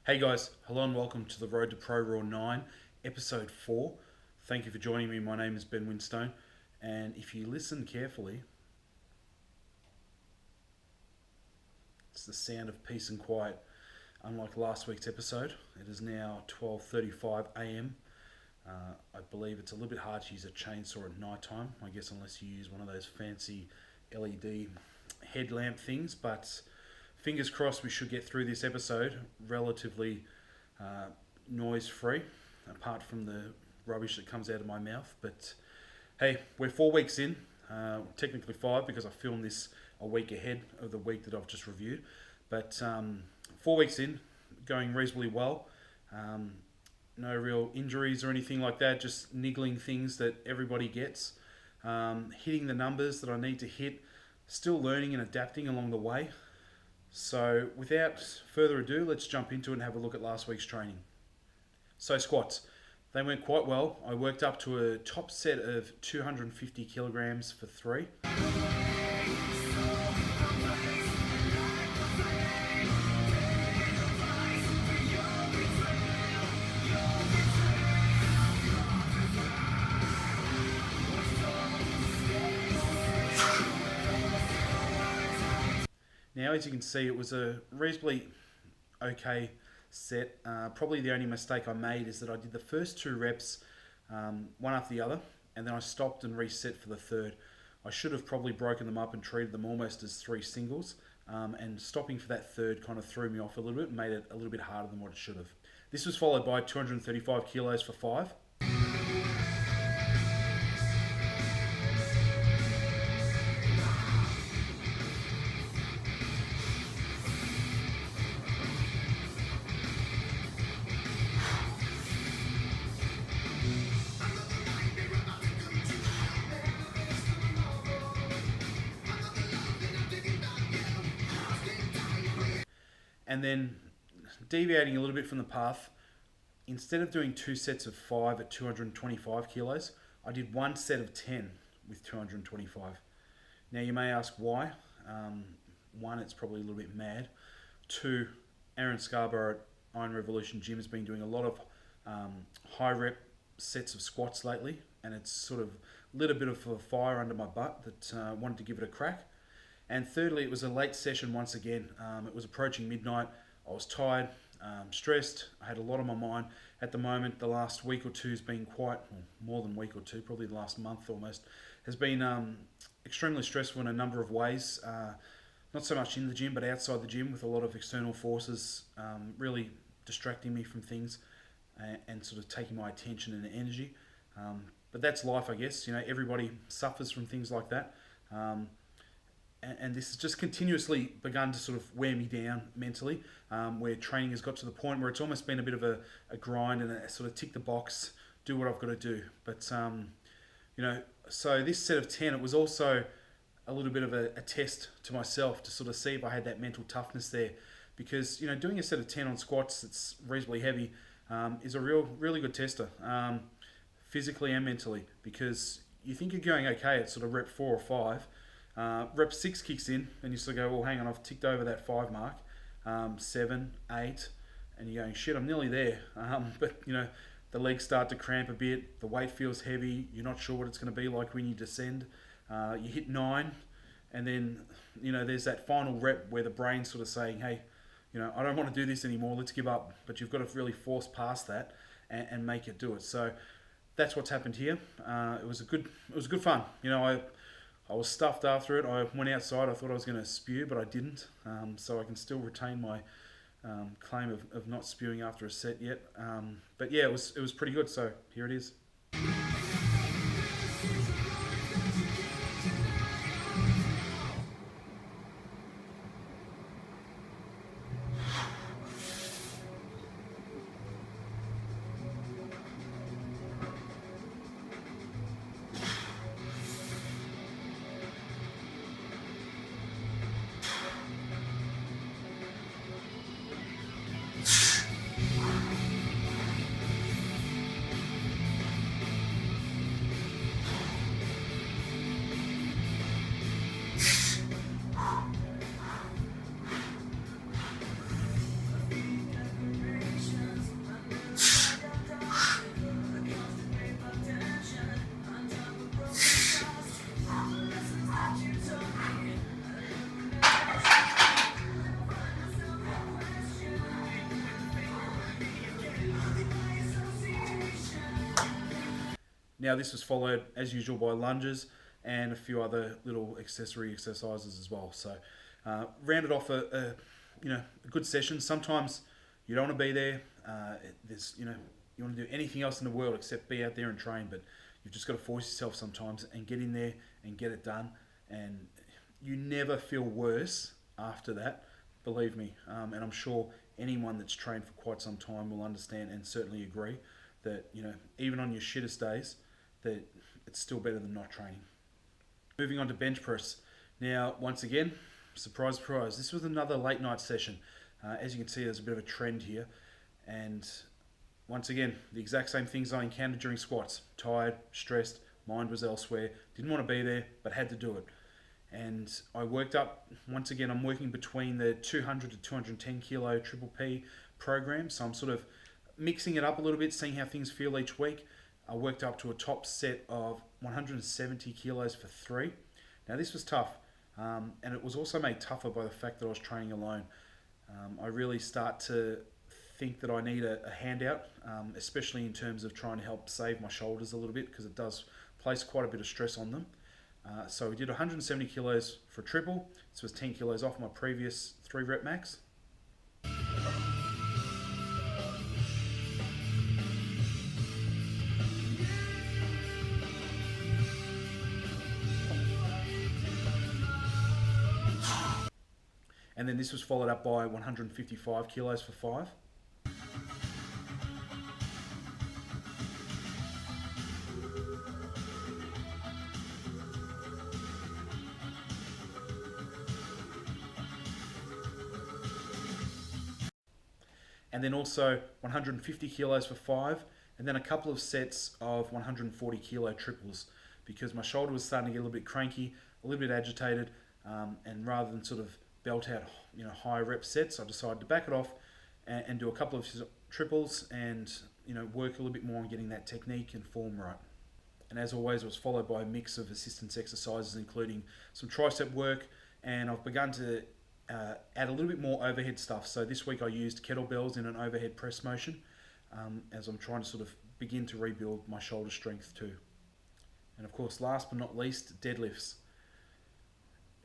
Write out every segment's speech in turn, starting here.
Hey guys, hello and welcome to the Road to ProRaw 9, Episode 4. Thank you for joining me. My name is Ben Winstone, and if you listen carefully, it's the sound of peace and quiet. Unlike last week's episode, it is now 12:35 a.m. I believe it's a little bit hard to use a chainsaw at night time, I guess, unless you use one of those fancy LED headlamp things, but fingers crossed we should get through this episode relatively noise free, apart from the rubbish that comes out of my mouth. But hey, we're 4 weeks in, technically 5 because I filmed this a week ahead of the week that I've just reviewed. But 4 weeks in, going reasonably well. No real injuries or anything like that, just niggling things that everybody gets. Hitting the numbers that I need to hit, still learning and adapting along the way. So without further ado, let's jump into it and have a look at last week's training. So squats, they went quite well. I worked up to a top set of 250 kilograms for 3. Now, as you can see, it was a reasonably okay set. Probably the only mistake I made is that I did the first 2 reps, one after the other, and then I stopped and reset for the third. I should have probably broken them up and treated them almost as 3 singles, and stopping for that third kind of threw me off a little bit and made it a little bit harder than what it should have. This was followed by 235 kilos for 5. And then deviating a little bit from the path, instead of doing 2 sets of 5 at 225 kilos, I did 1 set of 10 with 225. Now you may ask why. 1, it's probably a little bit mad. 2, Aaron Scarborough at Iron Revolution Gym has been doing a lot of high rep sets of squats lately, and it's sort of lit a bit of a fire under my butt that I wanted to give it a crack. And thirdly, it was a late session once again. It was approaching midnight. I was tired, stressed. I had a lot on my mind. At the moment, the last week or two has been quite, well, more than week or two, probably the last month almost, has been extremely stressful in a number of ways. Not so much in the gym, but outside the gym, with a lot of external forces really distracting me from things and sort of taking my attention and energy. But that's life, I guess. You know, everybody suffers from things like that. And this has just continuously begun to sort of wear me down mentally, where training has got to the point where it's almost been a bit of a grind and a sort of tick the box, do what I've got to do. But, you know, so this set of 10, it was also a little bit of a test to myself to sort of see if I had that mental toughness there. Because, you know, doing a set of 10 on squats that's reasonably heavy is a really good tester, physically and mentally. Because you think you're going okay at sort of rep 4 or 5, rep 6 kicks in and you sort of go, well, hang on, I've ticked over that 5 mark, 7, 8, and you're going, shit, I'm nearly there. But, you know, the legs start to cramp a bit, the weight feels heavy, you're not sure what it's going to be like when you descend. You hit 9, and then, you know, there's that final rep where the brain's sort of saying, hey, you know, I don't want to do this anymore, let's give up. But you've got to really force past that and make it do it. So that's what's happened here. It was good fun. You know, I was stuffed after it. I went outside. I thought I was going to spew, but I didn't. So I can still retain my claim of not spewing after a set yet. But yeah, it was pretty good. So here it is. Now this was followed as usual by lunges and a few other little accessory exercises as well. So rounded off a good session. Sometimes you don't want to be there. You want to do anything else in the world except be out there and train, but you've just got to force yourself sometimes and get in there and get it done. And you never feel worse after that, believe me. And I'm sure anyone that's trained for quite some time will understand and certainly agree that, even on your shittest days, that it's still better than not training. Moving on to bench press. Now, once again, surprise, surprise, this was another late night session. As you can see, there's a bit of a trend here. And once again, the exact same things I encountered during squats. Tired, stressed, mind was elsewhere, didn't want to be there, but had to do it. And I worked up, once again, I'm working between the 200 to 210 kilo Triple P program. So I'm sort of mixing it up a little bit, seeing how things feel each week. I worked up to a top set of 170 kilos for 3. Now this was tough, and it was also made tougher by the fact that I was training alone. I really start to think that I need a handout, especially in terms of trying to help save my shoulders a little bit, because it does place quite a bit of stress on them. So we did 170 kilos for triple. This was 10 kilos off my previous 3 rep max. And then this was followed up by 155 kilos for 5. And then also 150 kilos for 5, and then a couple of sets of 140 kilo triples, because my shoulder was starting to get a little bit cranky, a little bit agitated, and rather than sort of belt out higher rep sets, I decided to back it off and do a couple of triples and work a little bit more on getting that technique and form right. And as always, it was followed by a mix of assistance exercises, including some tricep work, and I've begun to add a little bit more overhead stuff. So this week I used kettlebells in an overhead press motion, as I'm trying to sort of begin to rebuild my shoulder strength too. And of course, last but not least, deadlifts.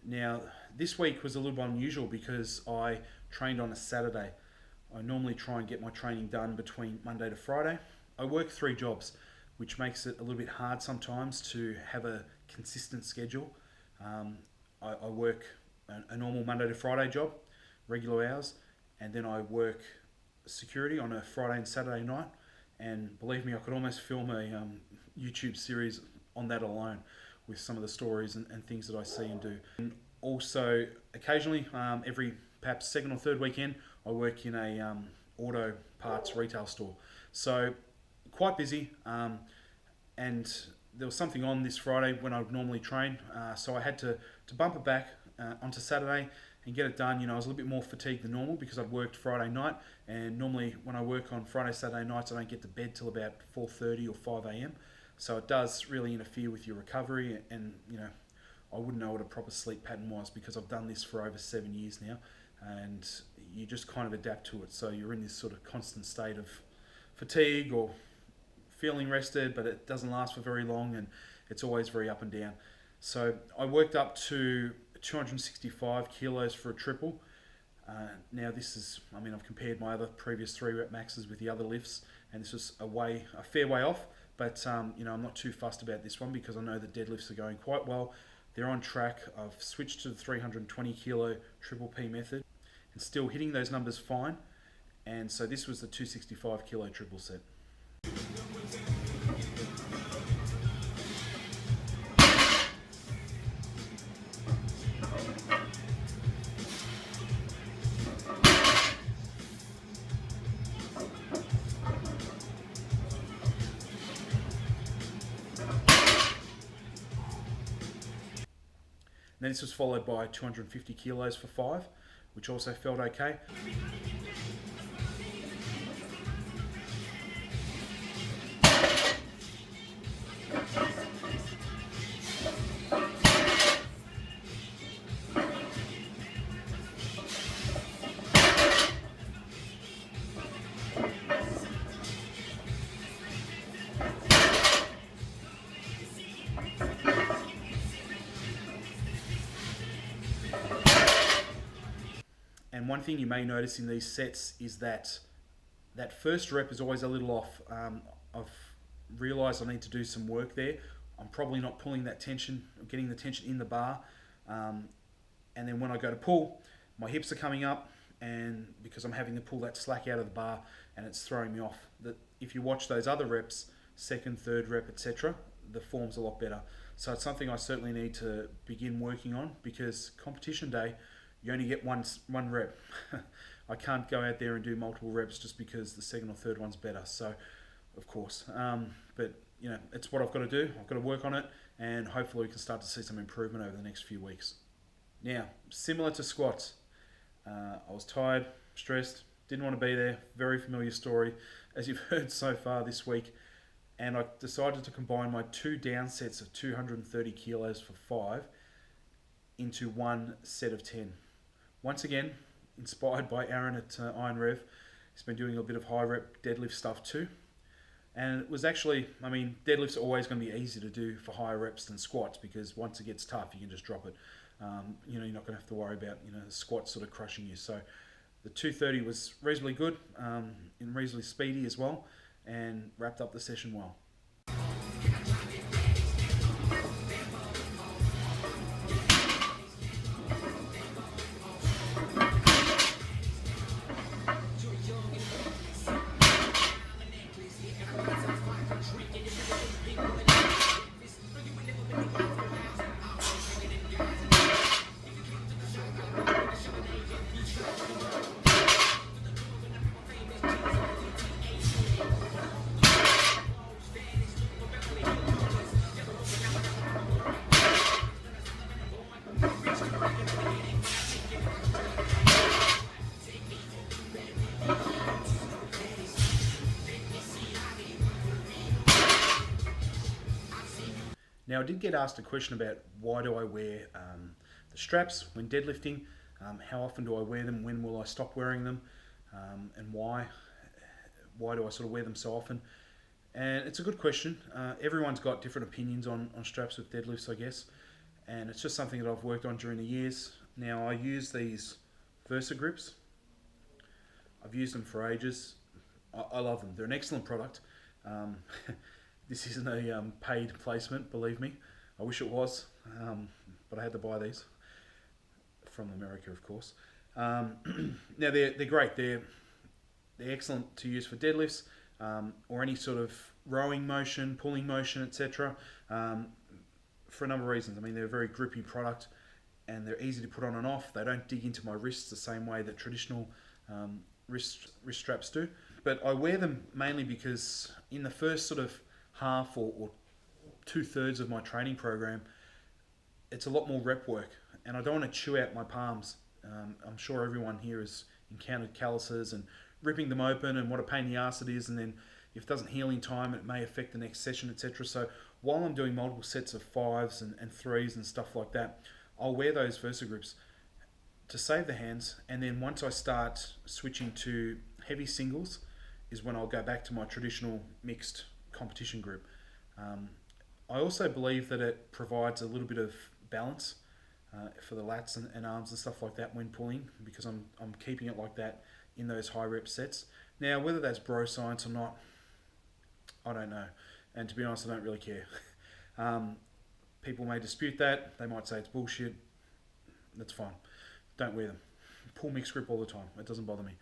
Now, this week was a little bit unusual because I trained on a Saturday. I normally try and get my training done between Monday to Friday. I work 3 jobs, which makes it a little bit hard sometimes to have a consistent schedule. I work a normal Monday to Friday job, regular hours, and then I work security on a Friday and Saturday night. And believe me, I could almost film a YouTube series on that alone, with some of the stories and things that I see and do. And also, occasionally, every perhaps second or third weekend, I work in a auto parts retail store. So quite busy, and there was something on this Friday when I would normally train, so I had to bump it back onto Saturday and get it done. I was a little bit more fatigued than normal because I'd worked Friday night, and normally when I work on Friday, Saturday nights, I don't get to bed till about 4:30 or 5 a.m. So it does really interfere with your recovery, and I wouldn't know what a proper sleep pattern was because I've done this for over 7 years now, and you just kind of adapt to it. So you're in this sort of constant state of fatigue or feeling rested, but it doesn't last for very long, and it's always very up and down. So I worked up to 265 kilos for a triple. Now this is, I've compared my other previous 3 rep maxes with the other lifts, and this was a fair way off. But I'm not too fussed about this one because I know that deadlifts are going quite well. They're on track. I've switched to the 320 kilo Triple P method and still hitting those numbers fine. And so this was the 265 kilo triple set. Then this was followed by 250 kilos for 5, which also felt okay. And one thing you may notice in these sets is that that first rep is always a little off. I've realised I need to do some work there. I'm probably not pulling that tension, getting the tension in the bar. And then when I go to pull, my hips are coming up, and because I'm having to pull that slack out of the bar, and it's throwing me off. That if you watch those other reps, second, third rep, etc., the form's a lot better. So it's something I certainly need to begin working on, because competition day, you only get one rep. I can't go out there and do multiple reps just because the second or third one's better. So, of course, but you know, it's what I've got to do. I've got to work on it, and hopefully we can start to see some improvement over the next few weeks. Now, similar to squats, I was tired, stressed, didn't want to be there. Very familiar story, as you've heard so far this week. And I decided to combine my 2 down sets of 230 kilos for 5 into one set of 10. Once again, inspired by Aaron at Iron Rev. He's been doing a bit of high rep deadlift stuff too. And it was actually, I mean, deadlifts are always going to be easier to do for higher reps than squats, because once it gets tough, you can just drop it. You know, you're not going to have to worry about, you know, the squats sort of crushing you. So the 230 was reasonably good, and reasonably speedy as well, and wrapped up the session well. Now, I did get asked a question about why do I wear the straps when deadlifting, how often do I wear them, when will I stop wearing them, and why do I sort of wear them so often? And it's a good question. Everyone's got different opinions on straps with deadlifts, I guess, and it's just something that I've worked on during the years. Now, I use these Versa grips. I've used them for ages. I love them. They're an excellent product. This isn't a paid placement, believe me. I wish it was, but I had to buy these from America, of course. Now they're great. They're excellent to use for deadlifts, or any sort of rowing motion, pulling motion, etc. For a number of reasons. I mean, they're a very grippy product, and they're easy to put on and off. They don't dig into my wrists the same way that traditional wrist straps do. But I wear them mainly because in the first sort of half or 2/3 of my training program, it's a lot more rep work, and I don't want to chew out my palms. I'm sure everyone here has encountered calluses and ripping them open, and what a pain in the ass it is, and then if it doesn't heal in time, it may affect the next session, etc. So while I'm doing multiple sets of 5s and 3s and stuff like that, I'll wear those Versa grips to save the hands, and then once I start switching to heavy singles is when I'll go back to my traditional mixed competition grip. I also believe that it provides a little bit of balance for the lats and arms and stuff like that when pulling, because I'm keeping it like that in those high rep sets. Now, whether that's bro science or not, I don't know, and to be honest, I don't really care. People may dispute that. They might say it's bullshit. That's fine. Don't wear them. Pull mixed grip all the time. It doesn't bother me.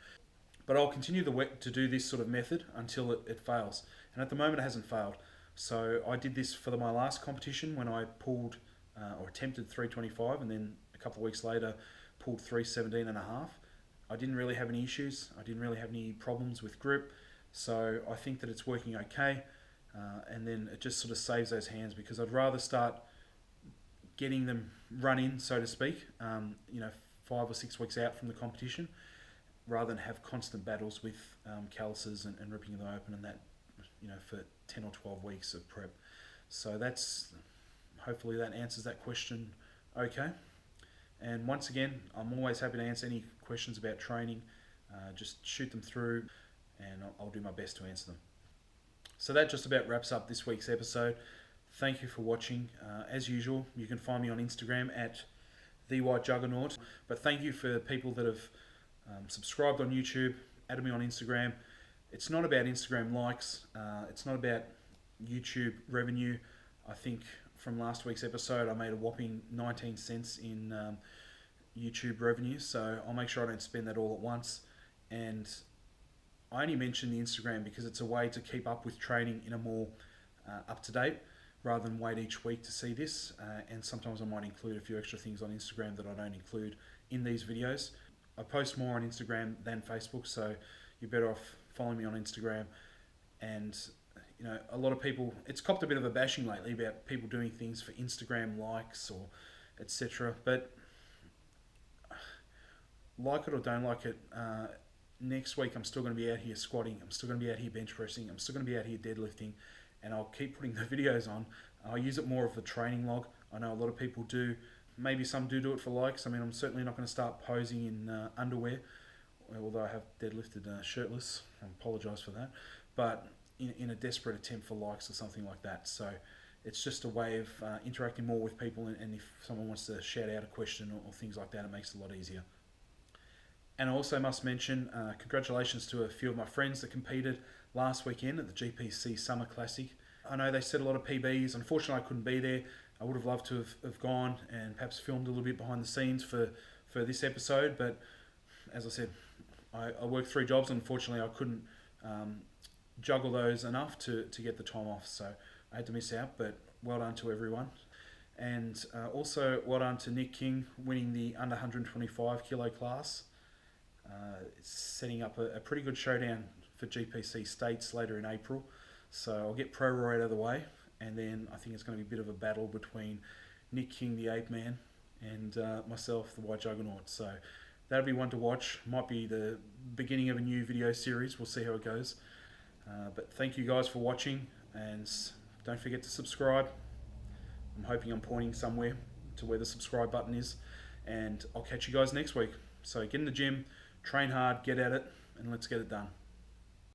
But I'll continue to do this sort of method until it fails. And at the moment it hasn't failed. So I did this for my last competition when I pulled or attempted 325, and then a couple of weeks later pulled 317 and a half. I didn't really have any issues. I didn't really have any problems with grip. So I think that it's working okay. And then it just sort of saves those hands, because I'd rather start getting them run in, so to speak, 5 or 6 weeks out from the competition, rather than have constant battles with calluses and ripping them open, and that, for 10 or 12 weeks of prep. So hopefully that answers that question okay. And once again, I'm always happy to answer any questions about training. Just shoot them through, and I'll do my best to answer them. So that just about wraps up this week's episode. Thank you for watching. As usual, you can find me on Instagram at TheWhiteJuggernaut. But thank you for people that have subscribed on YouTube, added me on Instagram. It's not about Instagram likes. It's not about YouTube revenue. I think from last week's episode, I made a whopping 19 cents in YouTube revenue. So I'll make sure I don't spend that all at once. And I only mention the Instagram because it's a way to keep up with training in a more up-to-date, rather than wait each week to see this. And sometimes I might include a few extra things on Instagram that I don't include in these videos. I post more on Instagram than Facebook, so you're better off following me on Instagram. And you know, a lot of people, it's copped a bit of a bashing lately about people doing things for Instagram likes or etc. But like it or don't like it, next week I'm still going to be out here squatting, I'm still going to be out here bench pressing, I'm still going to be out here deadlifting, and I'll keep putting the videos on. I'll use it more of a training log. I know a lot of people do. Maybe some do it for likes. I mean, I'm certainly not going to start posing in underwear, although I have deadlifted shirtless. I apologise for that. But in a desperate attempt for likes or something like that. So it's just a way of interacting more with people, and if someone wants to shout out a question or things like that, it makes it a lot easier. And I also must mention congratulations to a few of my friends that competed last weekend at the GPC Summer Classic. I know they set a lot of PBs. Unfortunately, I couldn't be there. I would have loved to have gone and perhaps filmed a little bit behind the scenes for this episode. But as I said, I worked 3 jobs. Unfortunately, I couldn't juggle those enough to get the time off. So I had to miss out. But well done to everyone. And also well done to Nick King winning the under 125 kilo class. It's setting up a pretty good showdown for GPC States later in April. So I'll get ProRaw out of the way, and then I think it's going to be a bit of a battle between Nick King, the Ape Man, and myself, the White Juggernaut. So that'll be one to watch. Might be the beginning of a new video series. We'll see how it goes. But thank you guys for watching, and don't forget to subscribe. I'm hoping I'm pointing somewhere to where the subscribe button is, and I'll catch you guys next week. So get in the gym, train hard, get at it, and let's get it done.